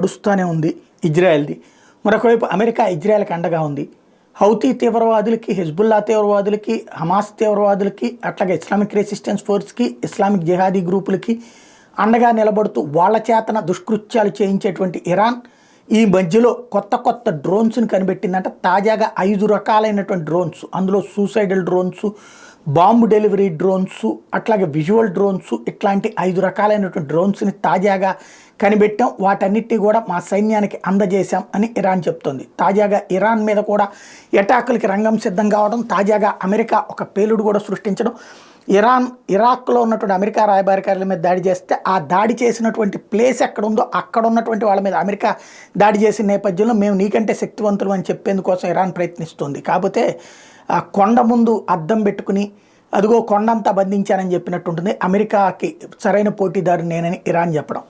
నడుస్తూనే ఉంది ఇజ్రాయెల్ది. మరొకవైపు అమెరికా ఇజ్రాయెల్కి అండగా ఉంది. హౌతీ తీవ్రవాదులకి, హెజ్బుల్లా తీవ్రవాదులకి, హమాస్ తీవ్రవాదులకి, అట్లాగే ఇస్లామిక్ రెసిస్టెన్స్ ఫోర్స్కి, ఇస్లామిక్ జిహాదీ గ్రూపులకి అండగా నిలబడుతూ వాళ్ళ చేతన దుష్కృత్యాలు చేయించేటువంటి ఇరాన్ ఈ మధ్యలో కొత్త కొత్త డ్రోన్స్ని కనిపెట్టిందంటే. తాజాగా 5 రకాలైనటువంటి డ్రోన్స్, అందులో suicidal drones, bomb delivery drones, అట్లాగే విజువల్ డ్రోన్స్, ఇట్లాంటి 5 రకాలైనటువంటి డ్రోన్స్ని తాజాగా కనిపెట్టాం. వాటన్నిటినీ కూడా మా సైన్యానికి అందజేశాం అని ఇరాన్ చెప్తోంది. తాజాగా ఇరాన్ మీద కూడా అటాకులకి రంగం సిద్ధం కావడం, తాజాగా అమెరికా ఒక పేలుడు కూడా సృష్టించడం. ఇరాక్లో ఉన్నటువంటి అమెరికా రాయబారి కార్యాలయం మీద దాడి చేస్తే ఆ దాడి చేసినటువంటి ప్లేస్ ఎక్కడ ఉందో అక్కడ ఉన్నటువంటి వాళ్ళ మీద అమెరికా దాడి చేసిన నేపథ్యంలో మేము నీకంటే శక్తివంతులు అని చెప్పేందుకోసం ఇరాన్ ప్రయత్నిస్తుంది. కాకపోతే ఆ కొండ ముందు అద్దం పెట్టుకుని అదిగో కొండంతా బంధించానని చెప్పినట్టుంటుంది. అమెరికాకి సరైన పోటీదారు నేనని ఇరాన్ చెప్పడం.